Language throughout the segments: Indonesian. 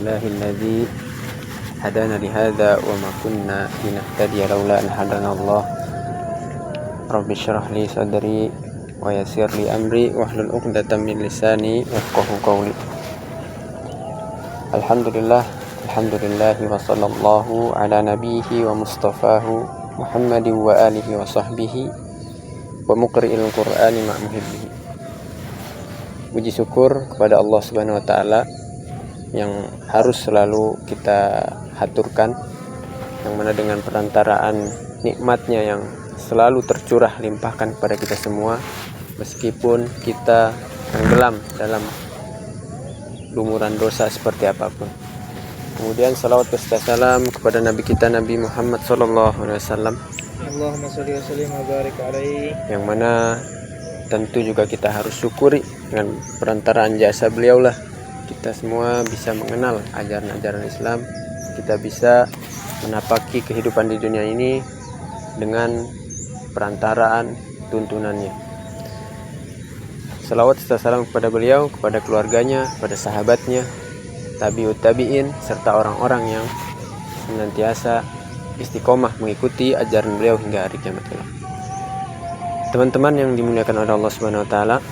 Alhamdulillahilladzi hadana lihadza wa ma kunna linahtadiya laula an hadana Allah. Rabbi shrah li sadri wa yassir li amri wahlul 'uqdatam min lisani yafqahu qawli. Alhamdulillah wa sallallahu ala nabiyhi wa mustafahu Muhammadin wa alihi wa sahbihi wa muqri'il Qur'ani ma muhibbihi. Puji syukur kepada Allah Subhanahu wa taala yang harus selalu kita haturkan, yang mana dengan perantaraan nikmatnya yang selalu tercurah limpahkan kepada kita semua, meskipun kita tenggelam dalam lumuran dosa seperti apapun. Kemudian salawat serta salam kepada Nabi kita Nabi Muhammad sallallahu alaihi wasallam, Allahumma sholli wa sallim wa barik alaihi, yang mana tentu juga kita harus syukuri dengan perantaraan jasa beliau lah kita semua bisa mengenal ajaran-ajaran Islam, kita bisa menapaki kehidupan di dunia ini dengan perantaraan tuntunannya. Salawat serta salam kepada beliau, kepada keluarganya, kepada sahabatnya, tabi'ut tabi'in, serta orang-orang yang senantiasa istiqomah mengikuti ajaran beliau hingga hari kiamat kelak. Teman-teman yang dimuliakan oleh Allah Subhanahu wa taala,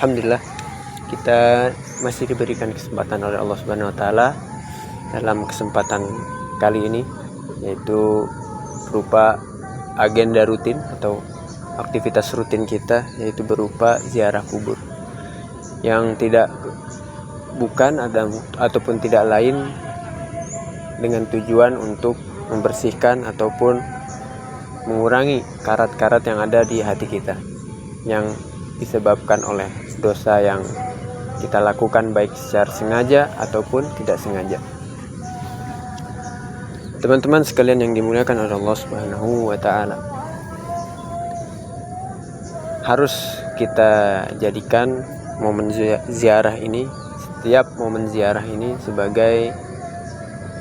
alhamdulillah kita masih diberikan kesempatan oleh Allah Subhanahu wa taala dalam kesempatan kali ini, yaitu berupa agenda rutin atau aktivitas rutin kita, yaitu berupa ziarah kubur, yang bukan ataupun tidak lain dengan tujuan untuk membersihkan ataupun mengurangi karat-karat yang ada di hati kita yang disebabkan oleh dosa yang kita lakukan baik secara sengaja ataupun tidak sengaja. Teman-teman sekalian yang dimuliakan oleh Allah Subhanahu wa taala, harus kita jadikan momen ziarah ini, setiap momen ziarah ini sebagai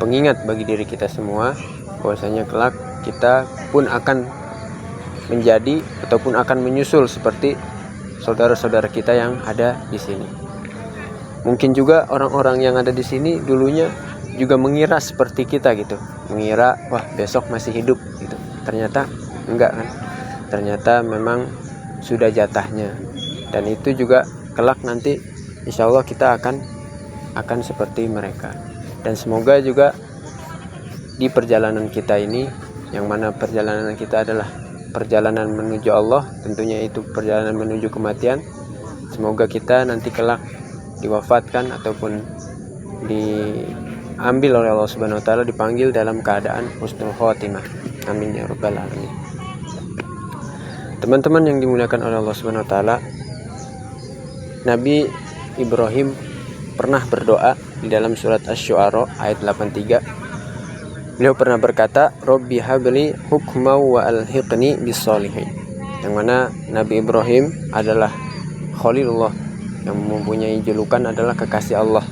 pengingat bagi diri kita semua bahwasanya kelak kita pun akan menjadi ataupun akan menyusul seperti saudara-saudara kita yang ada di sini. Mungkin juga orang-orang yang ada di sini dulunya juga mengira seperti kita gitu, mengira wah besok masih hidup gitu. Ternyata enggak kan? Ternyata memang sudah jatahnya, dan itu juga kelak nanti insya Allah kita akan seperti mereka. Dan semoga juga di perjalanan kita ini, yang mana perjalanan kita adalah perjalanan menuju Allah, tentunya itu perjalanan menuju kematian, semoga kita nanti kelak diwafatkan ataupun diambil oleh Allah Subhanahu wa taala, dipanggil dalam keadaan husnul khotimah. Amin ya rabbal alamin. Teman-teman yang dimuliakan oleh Allah Subhanahu wa taala, Nabi Ibrahim pernah berdoa di dalam surat Asy-Syu'ara ayat 83. Beliau pernah berkata, Rabbi habli hukma wa alhiqni bis-sholihin. Yang mana Nabi Ibrahim adalah Khalilullah, yang mempunyai julukan adalah kekasih Allah,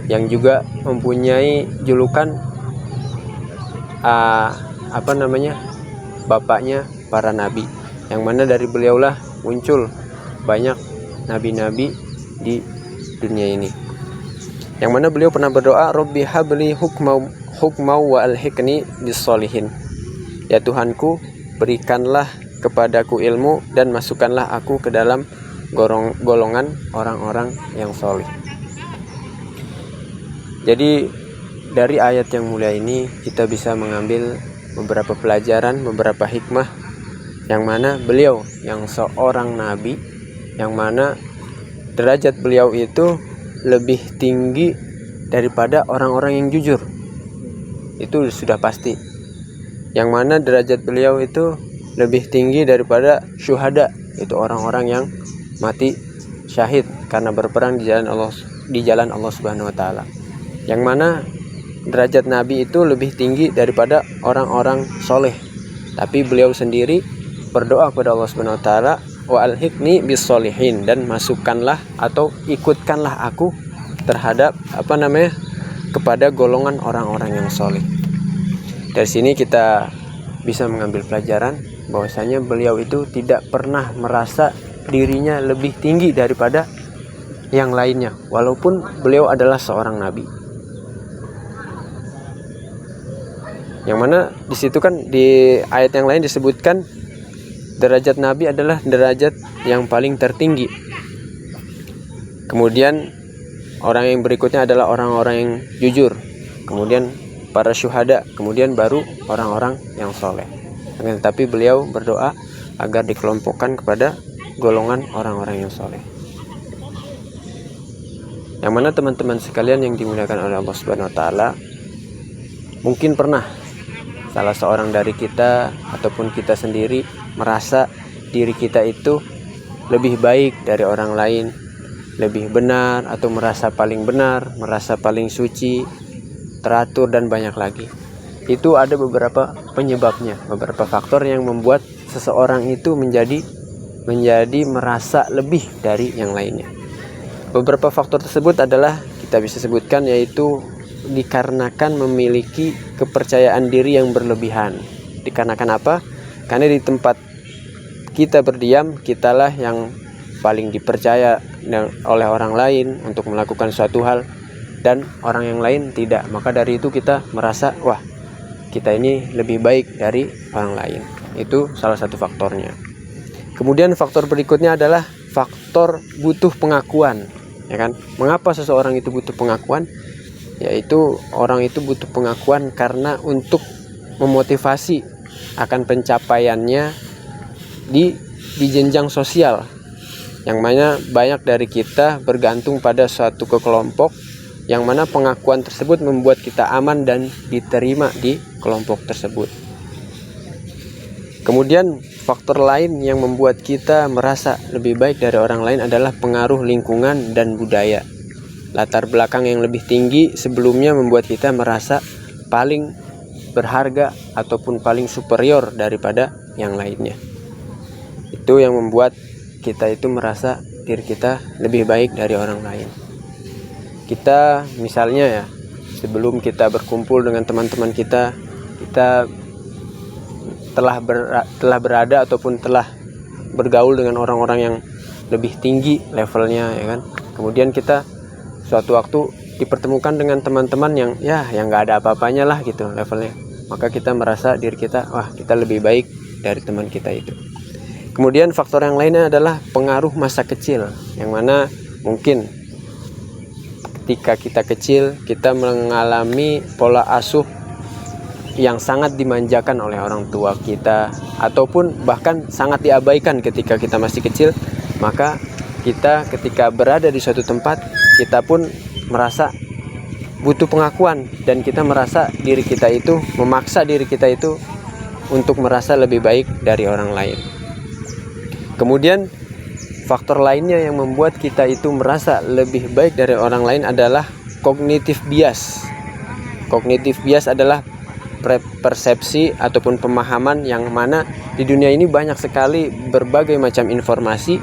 yang juga mempunyai julukan bapaknya para nabi, yang mana dari beliaulah muncul banyak nabi-nabi di dunia ini. Yang mana beliau pernah berdoa, Rabbi habli hukma wa alhiqni bis-sholihin. Ya Tuhanku, berikanlah kepadaku ilmu dan masukkanlah aku ke dalam golongan orang-orang yang soleh. Jadi dari ayat yang mulia ini kita bisa mengambil beberapa pelajaran, beberapa hikmah, yang mana beliau yang seorang nabi, yang mana derajat beliau itu lebih tinggi daripada orang-orang yang jujur. Itu sudah pasti. Yang mana derajat beliau itu lebih tinggi daripada syuhada, itu orang-orang yang mati syahid karena berperang di jalan Allah Subhanahu wa taala. Yang mana derajat nabi itu lebih tinggi daripada orang-orang soleh. Tapi beliau sendiri berdoa kepada Allah Subhanahu wa taala, wa alhiqni bis-sholihin, dan masukkanlah atau ikutkanlah aku terhadap kepada golongan orang-orang yang soleh. Dari sini kita bisa mengambil pelajaran bahwasanya beliau itu tidak pernah merasa dirinya lebih tinggi daripada yang lainnya, walaupun beliau adalah seorang nabi. Yang mana di situ kan di ayat yang lain disebutkan derajat nabi adalah derajat yang paling tertinggi. Kemudian orang yang berikutnya adalah orang-orang yang jujur, kemudian para syuhada, kemudian baru orang-orang yang soleh. Tapi beliau berdoa agar dikelompokkan kepada golongan orang-orang yang soleh. Yang mana teman-teman sekalian yang dimuliakan oleh Allah Subhanahu wa taala, mungkin pernah salah seorang dari kita ataupun kita sendiri merasa diri kita itu lebih baik dari orang lain, lebih benar atau merasa paling benar, merasa paling suci, teratur dan banyak lagi. Itu ada beberapa penyebabnya, beberapa faktor yang membuat seseorang itu menjadi merasa lebih dari yang lainnya. Beberapa faktor tersebut adalah kita bisa sebutkan, yaitu dikarenakan memiliki kepercayaan diri yang berlebihan. Dikarenakan apa? Karena di tempat kita berdiam, kitalah yang paling dipercaya oleh orang lain untuk melakukan suatu hal, dan orang yang lain tidak. Maka dari itu kita merasa, wah, kita ini lebih baik dari orang lain. Itu salah satu faktornya. Kemudian faktor berikutnya adalah faktor butuh pengakuan, ya kan? Mengapa seseorang itu butuh pengakuan? Yaitu orang itu butuh pengakuan karena untuk memotivasi akan pencapaiannya di jenjang sosial, yang mana banyak dari kita bergantung pada suatu kelompok, yang mana pengakuan tersebut membuat kita aman dan diterima di kelompok tersebut. Kemudian faktor lain yang membuat kita merasa lebih baik dari orang lain adalah pengaruh lingkungan dan budaya. Latar belakang yang lebih tinggi sebelumnya membuat kita merasa paling berharga ataupun paling superior daripada yang lainnya. Itu yang membuat kita itu merasa diri kita lebih baik dari orang lain. Kita misalnya ya, sebelum kita berkumpul dengan teman-teman kita telah berada ataupun telah bergaul dengan orang-orang yang lebih tinggi levelnya, ya kan. Kemudian kita suatu waktu dipertemukan dengan teman-teman yang nggak ada apa-apanya lah gitu levelnya, maka kita merasa diri kita, wah, kita lebih baik dari teman kita itu. Kemudian faktor yang lainnya adalah pengaruh masa kecil, yang mana mungkin ketika kita kecil kita mengalami pola asuh yang sangat dimanjakan oleh orang tua kita, ataupun bahkan sangat diabaikan ketika kita masih kecil. Maka kita ketika berada di suatu tempat, kita pun merasa butuh pengakuan, dan kita merasa diri kita itu, memaksa diri kita itu untuk merasa lebih baik dari orang lain. Kemudian faktor lainnya yang membuat kita itu merasa lebih baik dari orang lain adalah cognitive bias. Cognitive bias adalah persepsi ataupun pemahaman yang mana di dunia ini banyak sekali berbagai macam informasi,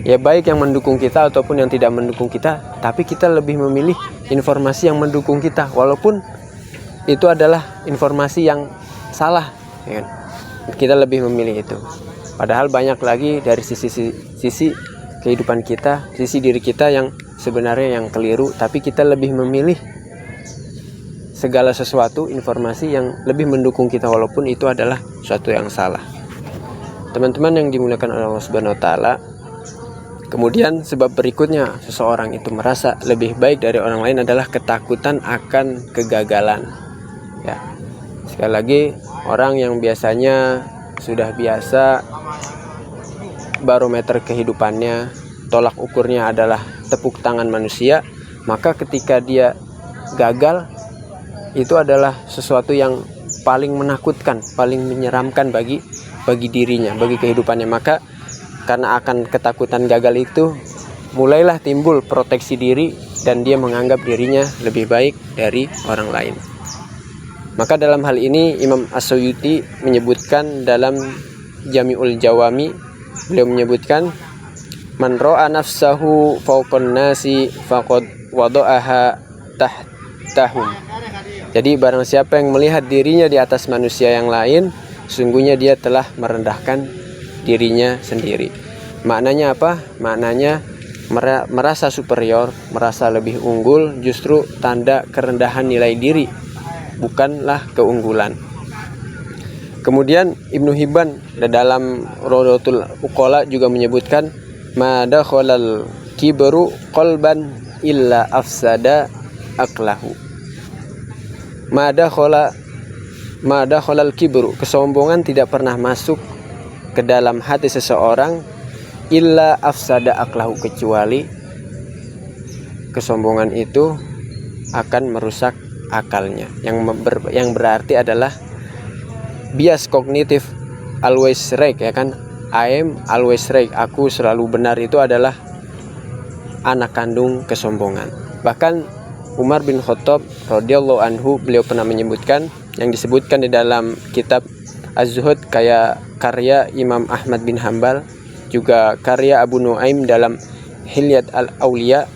ya baik yang mendukung kita ataupun yang tidak mendukung kita, tapi kita lebih memilih informasi yang mendukung kita, walaupun itu adalah informasi yang salah, ya kan? Kita lebih memilih itu. Padahal banyak lagi dari sisi kehidupan kita, sisi diri kita yang sebenarnya yang keliru, tapi kita lebih memilih segala sesuatu informasi yang lebih mendukung kita, walaupun itu adalah suatu yang salah. Teman-teman yang dimuliakan oleh Allah Subhanahu wa taala, kemudian sebab berikutnya seseorang itu merasa lebih baik dari orang lain adalah ketakutan akan kegagalan. Ya. Sekali lagi, orang yang biasanya sudah biasa barometer kehidupannya, tolak ukurnya adalah tepuk tangan manusia, maka ketika dia gagal, itu adalah sesuatu yang paling menakutkan, paling menyeramkan bagi dirinya, bagi kehidupannya. Maka karena akan ketakutan gagal itu, mulailah timbul proteksi diri, dan dia menganggap dirinya lebih baik dari orang lain. Maka dalam hal ini Imam As-Suyuti menyebutkan dalam Jami'ul Jawami, beliau menyebutkan, man ra'a nafsahu fawqan nasi faqad wada'aha tahtahum. Jadi barang siapa yang melihat dirinya di atas manusia yang lain, sungguhnya dia telah merendahkan dirinya sendiri. Maknanya apa? Maknanya merasa superior, merasa lebih unggul, justru tanda kerendahan nilai diri, bukanlah keunggulan. Kemudian Ibnu Hibban dalam Rodotul Uqala juga menyebutkan ma dakhalal kibru qalban illa afsada aqlahu. Ma dakhalal kibru, kesombongan tidak pernah masuk ke dalam hati seseorang illa afsada aqlahu, kecuali kesombongan itu akan merusak akalnya, yang berarti adalah bias kognitif always right, ya kan? I am always right, aku selalu benar, itu adalah anak kandung kesombongan. Bahkan Umar bin Khattab radhiyallahu anhu, beliau pernah menyebutkan, yang disebutkan di dalam kitab Az-Zuhud, kayak karya Imam Ahmad bin Hambal, juga karya Abu Nuaim dalam Hilyat al-Auliya,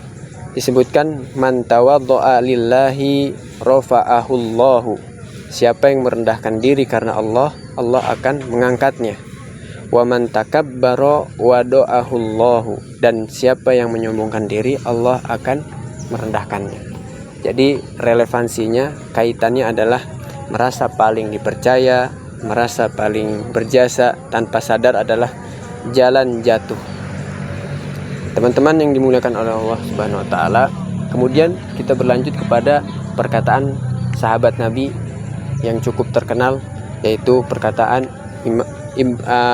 disebutkan man tawaddo'a lillahi rafa'ahullahu, siapa yang merendahkan diri karena Allah, Allah akan mengangkatnya. Wa man takabbara wada'ahullahu, dan siapa yang menyombongkan diri, Allah akan merendahkannya. Jadi relevansinya, kaitannya adalah merasa paling dipercaya, merasa paling berjasa tanpa sadar adalah jalan jatuh. Teman-teman yang dimuliakan oleh Allah Subhanahu wa taala, kemudian kita berlanjut kepada perkataan sahabat Nabi yang cukup terkenal, yaitu perkataan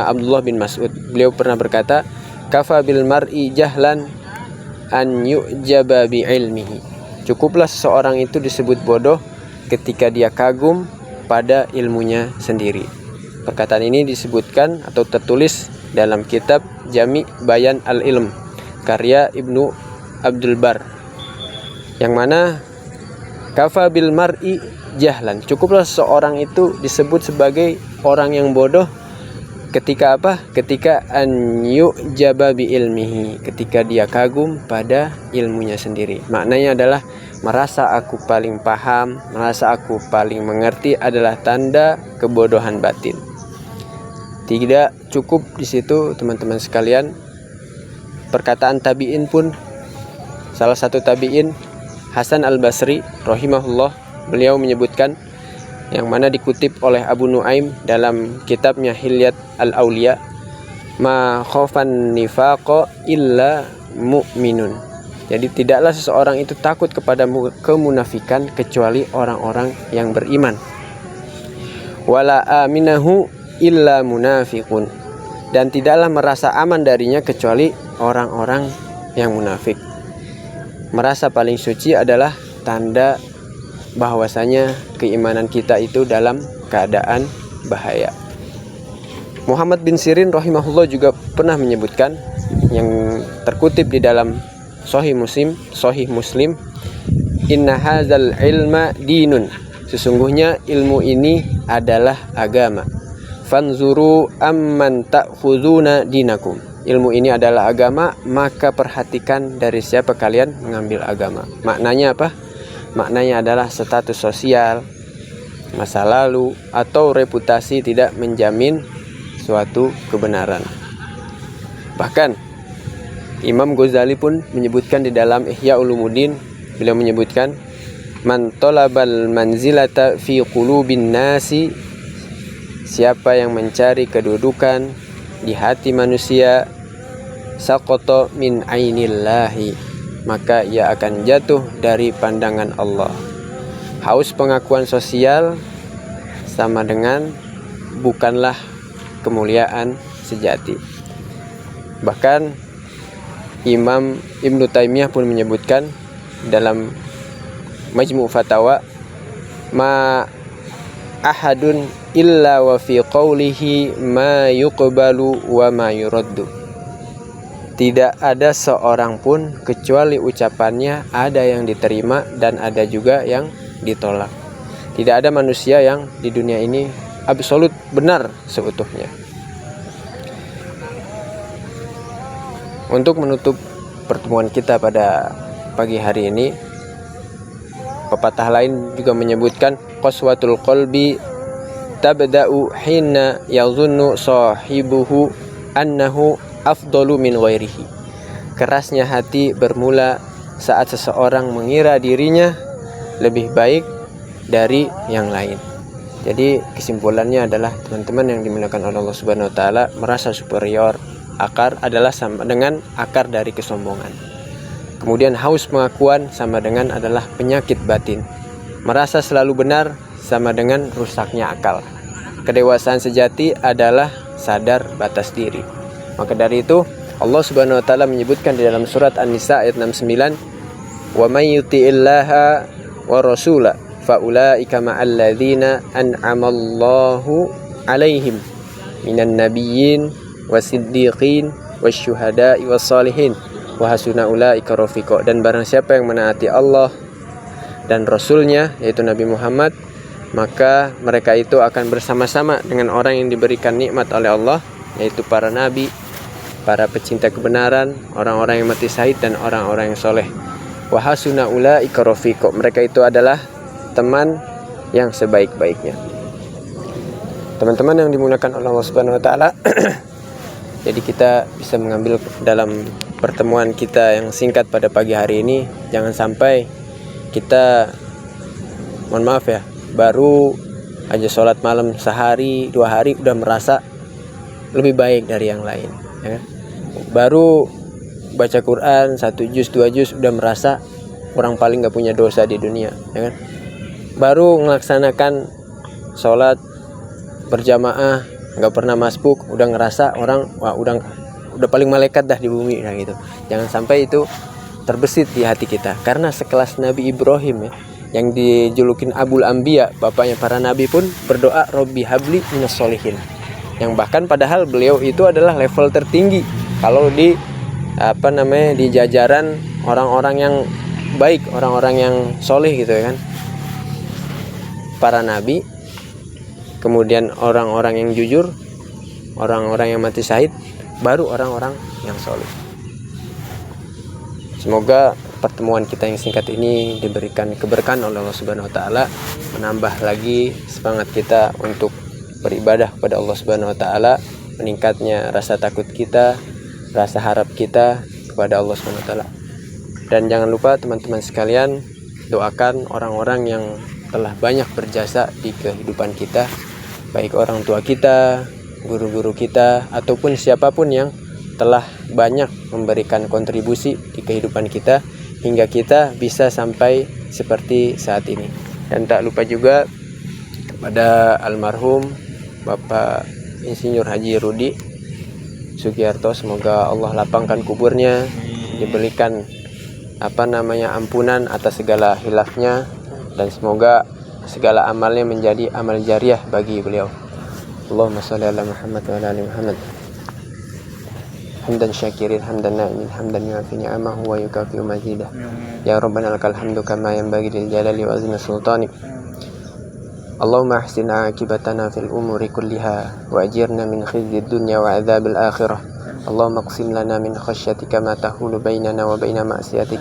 Abdullah bin Mas'ud. Beliau pernah berkata, kafa bil mar'i jahlan an yu'jaba bi ilmihi. Cukuplah seseorang itu disebut bodoh ketika dia kagum pada ilmunya sendiri. Perkataan ini disebutkan atau tertulis dalam kitab Jami' Bayan al-Ilm karya Ibnu Abdul Bar, yang mana kafa bil mar'i jahlan, cukuplah seorang itu disebut sebagai orang yang bodoh ketika apa? Ketika an yu'jaba bi ilmihi, ketika dia kagum pada ilmunya sendiri. Maknanya adalah merasa aku paling paham, merasa aku paling mengerti adalah tanda kebodohan batin. Tidak cukup di situ, teman-teman sekalian. Perkataan tabi'in pun, salah satu tabi'in Hasan al-Basri rahimahullah, beliau menyebutkan, yang mana dikutip oleh Abu Nuaim dalam kitabnya Hilyat al-Auliya, ma khafan nifaqa illa mu'minun. Jadi tidaklah seseorang itu takut kepada kemunafikan kecuali orang-orang yang beriman. Wala aminahu illa munafiqun, dan tidaklah merasa aman darinya kecuali orang-orang yang munafik. Merasa paling suci adalah tanda bahwasanya keimanan kita itu dalam keadaan bahaya. Muhammad bin Sirin rahimahullah juga pernah menyebutkan, yang terkutip di dalam Sahih Muslim, inna hadzal ilma dinun, sesungguhnya ilmu ini adalah agama. Fanzuru amman ta'khuduna dinakum, ilmu ini adalah agama, maka perhatikan dari siapa kalian mengambil agama. Maknanya apa? Maknanya adalah status sosial, masa lalu, atau reputasi tidak menjamin suatu kebenaran. Bahkan Imam Ghazali pun menyebutkan di dalam Ihya Ulumuddin, beliau menyebutkan, man talabal manzilata fi qulubin nasi, siapa yang mencari kedudukan di hati manusia, saqata min ainillahi, maka ia akan jatuh dari pandangan Allah. Haus pengakuan sosial sama dengan bukanlah kemuliaan sejati. Bahkan Imam Ibnu Taimiyah pun menyebutkan dalam Majmu' Fatawa, ma ahadun illa wa fi qawlihi ma yuqbalu wa ma yuraddu. Tidak ada seorang pun kecuali ucapannya ada yang diterima dan ada juga yang ditolak. Tidak ada manusia yang di dunia ini absolut benar seutuhnya. Untuk menutup pertemuan kita pada pagi hari ini, pepatah lain juga menyebutkan, qaswatul qalbi tabda'u hina yazunnu sahibuhu annahu afdalu min ghairihi. kerasnya hati bermula saat seseorang mengira dirinya lebih baik dari yang lain. Jadi kesimpulannya adalah teman-teman yang dimuliakan oleh Allah Subhanahu wa taala, merasa superior akar adalah sama dengan akar dari kesombongan. Kemudian haus pengakuan sama dengan adalah penyakit batin. Merasa selalu benar sama dengan rusaknya akal. Kedewasaan sejati adalah sadar batas diri. Maka dari itu Allah Subhanahu wa taala menyebutkan di dalam surat An-Nisa ayat 69, "Wa may yuti'illaha wa rasula faulaika ma'al ladzina an'amallahu 'alaihim minan nabiyyin wasiddiqin wasyuhada'i wassalihin wa hasuna ulaika rafiqa." Dan barang siapa yang menaati Allah dan Rasulnya, yaitu Nabi Muhammad, maka mereka itu akan bersama-sama dengan orang yang diberikan nikmat oleh Allah, yaitu para nabi, para pecinta kebenaran, orang-orang yang mati syahid, dan orang-orang yang soleh. Wa hasuna ulaika rafiqa, mereka itu adalah teman yang sebaik-baiknya. Teman-teman yang dimuliakan oleh Allah Subhanahu wa taala, jadi kita bisa mengambil dalam pertemuan kita yang singkat pada pagi hari ini, jangan sampai kita, mohon maaf ya, baru aja sholat malam sehari 2 hari udah merasa lebih baik dari yang lain, ya kan? Baru baca Quran 1 juz 2 juz udah merasa orang paling gak punya dosa di dunia, ya kan? Baru melaksanakan sholat berjamaah gak pernah masbuk udah ngerasa orang, wah udah paling malaikat dah di bumi, nah gitu. Jangan sampai itu terbesit di hati kita, karena sekelas Nabi Ibrahim ya, yang dijulukin Abul Anbiya, bapaknya para nabi, pun berdoa Robbi habli minas solihin, yang bahkan padahal beliau itu adalah level tertinggi kalau di di jajaran orang-orang yang baik, orang-orang yang soleh gitu ya kan. Para nabi, kemudian orang-orang yang jujur, orang-orang yang mati syahid, baru orang-orang yang soleh. Semoga pertemuan kita yang singkat ini diberikan keberkahan oleh Allah Subhanahu wa taala, menambah lagi semangat kita untuk beribadah kepada Allah Subhanahu wa taala, meningkatnya rasa takut kita, rasa harap kita kepada Allah Subhanahu wa taala. Dan jangan lupa teman-teman sekalian, doakan orang-orang yang telah banyak berjasa di kehidupan kita, baik orang tua kita, guru-guru kita, ataupun siapapun yang telah banyak memberikan kontribusi di kehidupan kita hingga kita bisa sampai seperti saat ini. Dan tak lupa juga kepada almarhum Bapak Insinyur Haji Rudi Sugiarto, semoga Allah lapangkan kuburnya, diberikan ampunan atas segala hilafnya, dan semoga segala amalnya menjadi amal jariah bagi beliau. Allahumma sholli ala Muhammad wa ala ali Muhammad. Hamdan syakirin, hamdan na'imin, hamdan yu'afi ni'amahu wa yukafi'u mazidah. Ya Rabbana lakal hamdu kama yanbaghi lil jalali wa azmi sultanik. Allahumma ahsin aqibatana fil umuri kulliha wa ajirna min khizyid dunya wa adzabil akhirah. Allahumma qsim lana min khasyatika ma tahulu bainana wa baina ma'siyatik,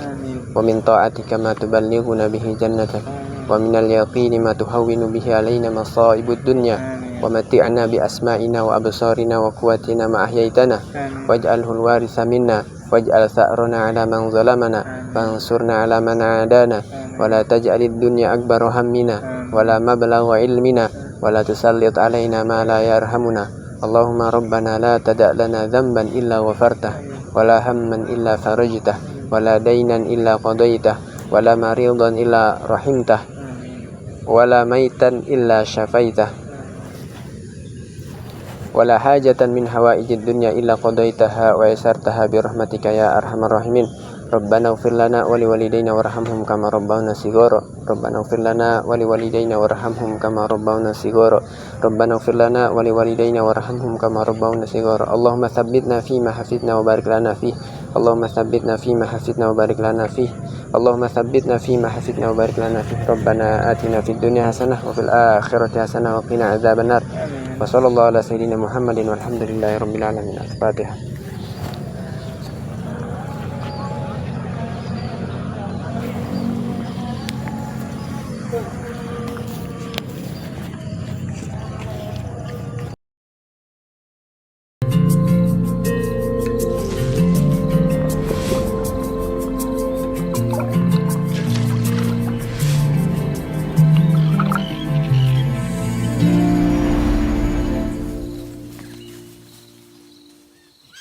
wa min ta'atika ma tuballighuna bihi jannatak, wa minal yaqini ma tuhawwinu bihi alaina masaibud dunya, wa mati'na bi asma'ina wa absarina wa quwwatina ma ahyaitana, waj'alhu al-waritha minna, waj'al tha'rana 'ala man zalamana, wansurna 'ala man 'adana, wa la taj'alid dunya akbara hammina, wa la mablagha ilmina, wa la tusallit 'alaina ma la yarhamuna. Allahumma rabbana la tada' lana dhanban illa ghafartah, wa la hamman illa farajtah, wa la daynan illa qadaitah, wa la maridan illa rahimtah, wa la maitan illa syafaitah, wa la hajatan min hawaijid dunya illa qadaitaha wa yasartaha bi rahmatika ya arhamar rahimin. Rabbana ighfir lana wa liwalidayna warhamhum kama rabbawna shighara. Rabbana ighfir lana wa liwalidayna warhamhum kama rabbawna shighara. Rabbana ighfir lana wa liwalidayna warhamhum kama rabbawna shighara. Allahumma tsabbitna fima hafidna wa barik lana fihi. Allahumma tsabbitna fima hafidna wa barik lana fihi. Allahumma tsabbitna fima hafidna wa barik lana fihi. Rabbana atina fid dunya hasanah wa fil akhirati hasanah wa qina adzabannar. Wa sallallahu ala sayyidina Muhammadin walhamdulillahi rabbil alamin. Al-Fatihah.